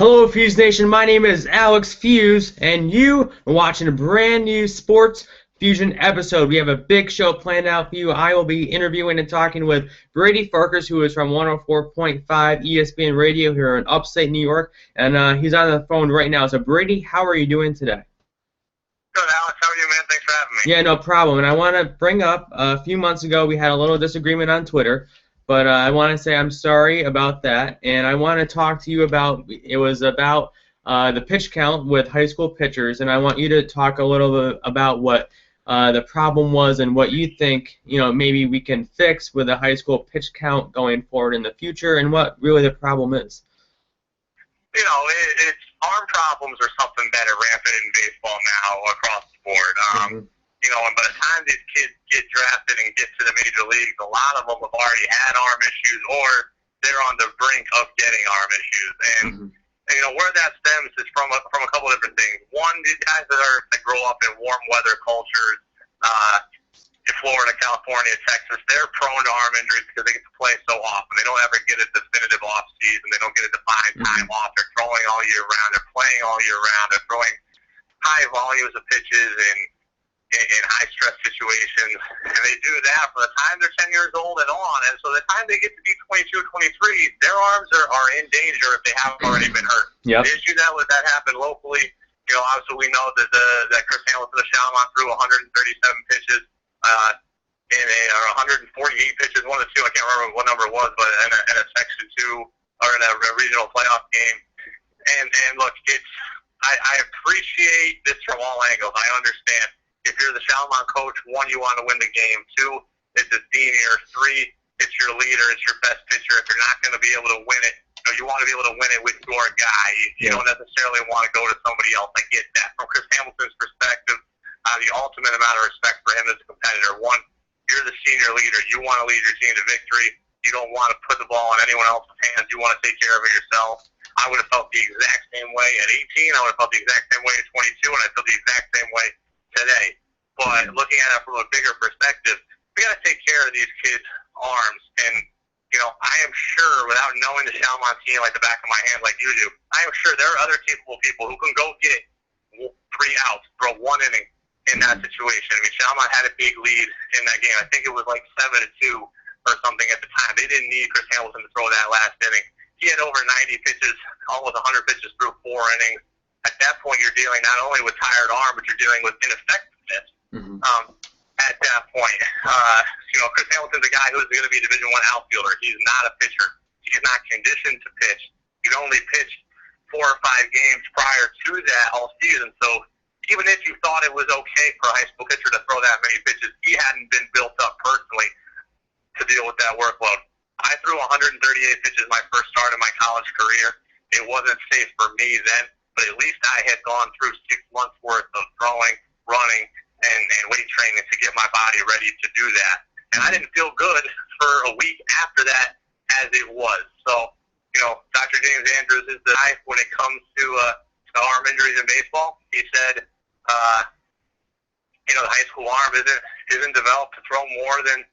Hello, Fuse Nation. My name is Alex Fuse, and you are watching a brand new Sports Fusion episode. We have a big show planned out for you. I will be interviewing and talking with Brady Farkas, who is from 104.5 ESPN Radio here in upstate New York, and he's on the phone right now. So, Brady, how are you doing today? Good, Alex. How are you, man? Thanks for having me. Yeah, no problem. And I want to bring up, a few months ago, we had a little disagreement on Twitter. But I want to say I'm sorry about that, and I want to talk to you about, it was about the pitch count with high school pitchers, and I want you to talk a little bit about what the problem was and what you think, maybe we can fix with the high school pitch count going forward in the future, and what really the problem is. It's arm problems are something that are rampant in baseball now across the board. And by the time these kids get drafted and get to the major leagues, a lot of them have already had arm issues or they're on the brink of getting arm issues. And, where that stems is from a couple of different things. One, these guys that grow up in warm weather cultures, in Florida, California, Texas, they're prone to arm injuries because they get to play so often. They don't ever get a definitive off season. They don't get a defined time off. They're throwing all year round. They're playing all year round. They're throwing high volumes of pitches in high-stress situations, and they do that from the time they're 10 years old and on, and so the time they get to be 22, 23, their arms are in danger if they haven't already been hurt. Yep. The issue that happened locally, obviously we know that Chris Hamilton of Schalmont threw 137 pitches, or 148 pitches, one of the two, I can't remember what number it was, but in a Section 2, or in a regional playoff game, and look, I appreciate this from all angles. I understand. If you're the Schalmont coach, one, you want to win the game. Two, it's a senior. Three, it's your leader. It's your best pitcher. If you're not going to be able to win it, you want to be able to win it with your guy. You don't necessarily want to go to somebody else. I get that. From Chris Hamilton's perspective, the ultimate amount of respect for him as a competitor. One, you're the senior leader. You want to lead your team to victory. You don't want to put the ball in anyone else's hands. You want to take care of it yourself. I would have felt the exact same way at 18. I would have felt the exact same way at 22, and I feel the exact same way today. But looking at it from a bigger perspective, we got to take care of these kids' arms. And, I am sure, without knowing the Schalmont team like the back of my hand like you do, I am sure there are other capable people who can go get 3 outs, throw 1 inning in that situation. I mean, Schalmont had a big lead in that game. I think it was like 7-2 or something at the time. They didn't need Chris Hamilton to throw that last inning. He had over 90 pitches, almost 100 pitches through 4 innings. At that point, you're dealing not only with tired arm, but you're dealing with ineffectiveness. At that point, Chris Hamilton's a guy who's going to be a Division I outfielder. He's not a pitcher. He's not conditioned to pitch. He'd only pitched 4 or 5 games prior to that all season. So even if you thought it was okay for a high school pitcher to throw that many pitches, he hadn't been built up personally to deal with that workload. I threw 138 pitches my first start in my college career. It wasn't safe for me then, but at least I had gone through 6 months worth of throwing, running, and weight training to get my body ready to do that. And I didn't feel good for a week after that as it was. So, Dr. James Andrews is the guy when it comes to arm injuries in baseball. He said, the high school arm isn't developed to throw more than 90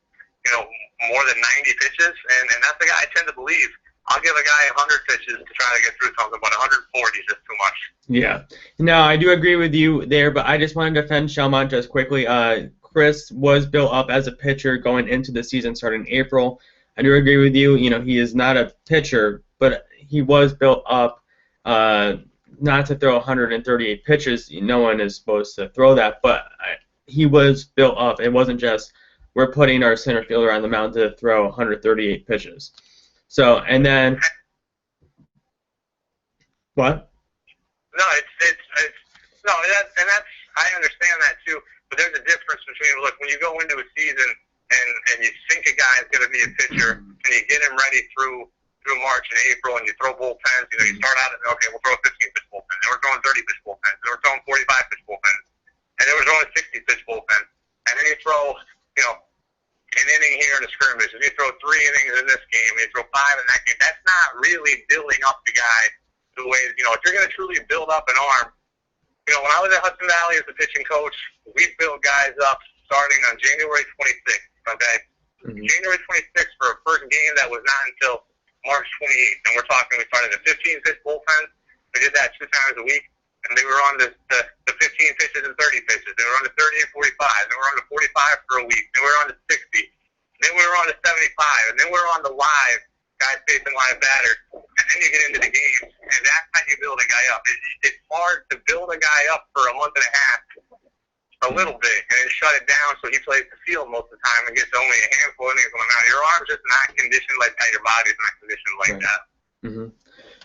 pitches, and that's the guy I tend to believe. I'll give a guy 100 pitches to try to get through something, but 140 is just too much. Yeah. No, I do agree with you there, but I just want to defend Schalmont just quickly. Chris was built up as a pitcher going into the season starting in April. I do agree with you. He is not a pitcher, but he was built up not to throw 138 pitches. No one is supposed to throw that, but he was built up. It wasn't just we're putting our center fielder on the mound to throw 138 pitches. So, and then, what? No, that's I understand that too. But there's a difference between when you go into a season and you think a guy is going to be a pitcher and you get him ready through March and April and you throw bullpens. You start out at we'll throw a 15-pitch bullpen. Then we're throwing 30-pitch bullpens. Then we're throwing 45-pitch bullpens. And then we're throwing 60-pitch bullpens. And then you throw an inning here in a scrimmage, and you throw 3 innings in this game, and you throw 5 in that game. That's not really building up the guy the way, if you're going to truly build up an arm. When I was at Hudson Valley as the pitching coach, we built guys up starting on January 26th, okay? January 26th for a first game that was not until March 28th. And we're talking, we started a 15-pitch bullpen, We did that 2 times a week, and they were on the 15 pitches and 30 pitches. They were on the 30 and 45. Then we were on the 45 for a week. Then we were on the 60. Then we were on the 75. And then we were on the live, guys facing live batters. And then you get into the games, and that's how you build a guy up. It's hard to build a guy up for a month and a half, a little bit, and then shut it down so he plays the field most of the time and gets only a handful of innings going out. Your arm's just not conditioned like that. Your body's not conditioned like that. Mm-hmm.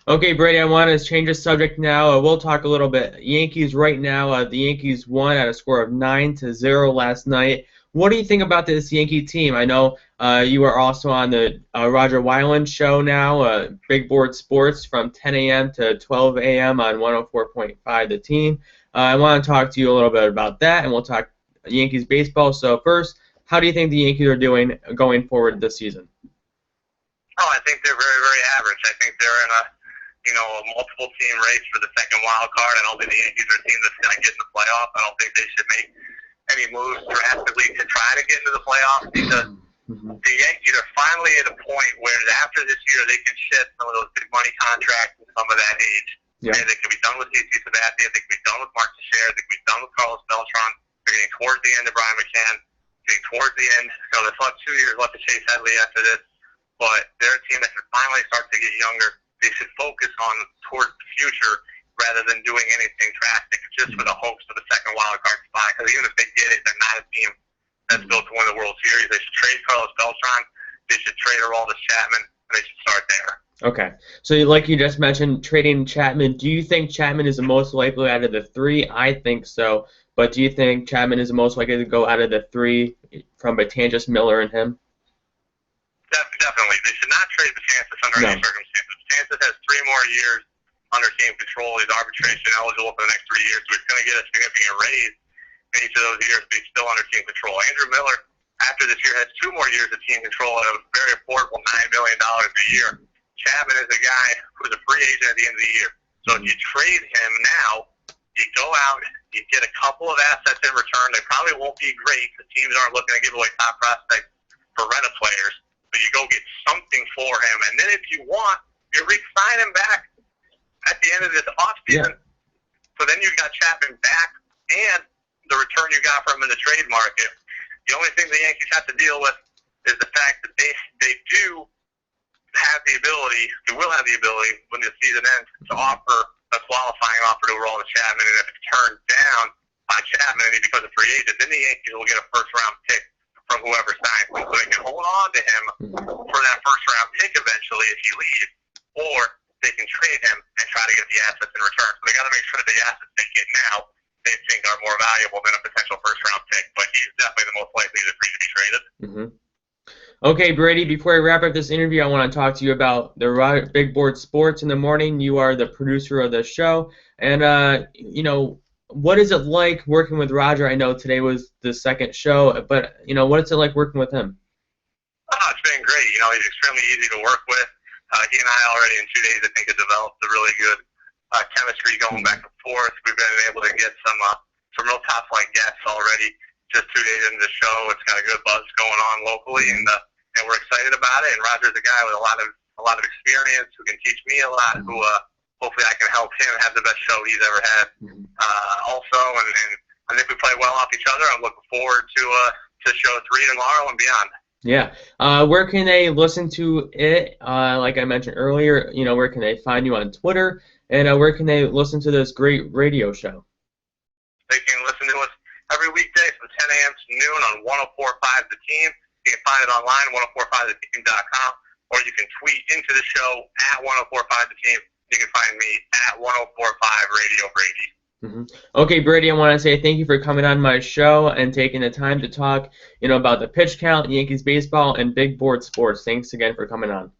Okay, Brady, I want to change the subject now. We'll talk a little bit. Yankees right now, the Yankees won at a score of 9-0 last night. What do you think about this Yankee team? I know you are also on the Roger Weiland show now, Big Board Sports, from 10 a.m. to 12 a.m. on 104.5 The Team. I want to talk to you a little bit about that, and we'll talk Yankees baseball. So first, how do you think the Yankees are doing going forward this season? Oh, I think they're very, very average. I think they're in a multiple team race for the second wild card. I don't think the Yankees are a team that's going to get in the playoffs. I don't think they should make any moves drastically to try to get into the playoffs because the Yankees are finally at a point where after this year they can shed some of those big money contracts and some of that age. Yeah. And they can be done with CC Sabathia. They can be done with Mark Teixeira. They can be done with Carlos Beltran. They're getting towards the end of Brian McCann. Getting towards the end. So there's about 2 years left to Chase Headley after this. But they're a team that should finally start to get younger. They should focus on towards the future rather than doing anything drastic just for the hopes of the second wild card spot. Because even if they get it, they're not a team that's built to win the World Series. They should trade Carlos Beltran. They should trade Aroldis Chapman. And they should start there. Okay. So like you just mentioned, trading Chapman, do you think Chapman is the most likely out of the three? I think so. But do you think Chapman is the most likely to go out of the three from Betances, Miller, and him? Definitely. They should not trade Betances under any circumstances. Betances has 3 more years under team control. He's arbitration eligible for the next 3 years, so he's going to get a significant raise in each of those years, but he's still under team control. Andrew Miller, after this year, has 2 more years of team control at a very affordable $9 million a year. Chapman is a guy who's a free agent at the end of the year. So if you trade him now, you go out, you get a couple of assets in return. They probably won't be great because teams aren't looking to give away top prospects for rental players. But you go get something for him. And then if you want, you re-sign him back at the end of this offseason. Yeah. So then you got Chapman back and the return you got from him in the trade market. The only thing the Yankees have to deal with is the fact that they do have the ability, they will have the ability when the season ends to offer a qualifying offer to Aroldis Chapman, and if it's turned down by Chapman and he becomes a free agent, then the Yankees will get a first-round pick from whoever signs him, so they can hold on to him for that first-round pick eventually if he leaves, or they can trade him and try to get the assets in return. So they got to make sure that the assets they get now they think are more valuable than a potential first-round pick, but he's definitely the most likely to be traded. Mm-hmm. Okay, Brady, before I wrap up this interview, I want to talk to you about the Big Board Sports in the morning. You are the producer of the show. And, what is it like working with Roger? I know today was the second show, but, what is it like working with him? Oh, it's been great. He's extremely easy to work with. He and I already in 2 days, I think, have developed a really good chemistry going back and forth. We've been able to get some real top-flight guests already. Just 2 days into the show, it's got a good buzz going on locally, and we're excited about it. And Roger's a guy with a lot of experience who can teach me a lot. Who hopefully I can help him have the best show he's ever had. Also, and I think we play well off each other. I'm looking forward to show 3 tomorrow and beyond. Yeah. Where can they listen to it? Like I mentioned earlier, where can they find you on Twitter? And where can they listen to this great radio show? They can listen to us every weekday from 10 a.m. to noon on 104.5 The Team. You can find it online, 104.5theteam.com, or you can tweet into the show at 104.5 The Team. You can find me at 104.5 Radio Brady. Okay, Brady, I want to say thank you for coming on my show and taking the time to talk, about the pitch count, Yankees baseball, and Big Board Sports. Thanks again for coming on.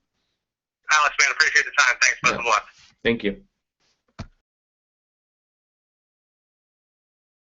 Alex, man, appreciate the time. Thanks. Best of luck. Thank you.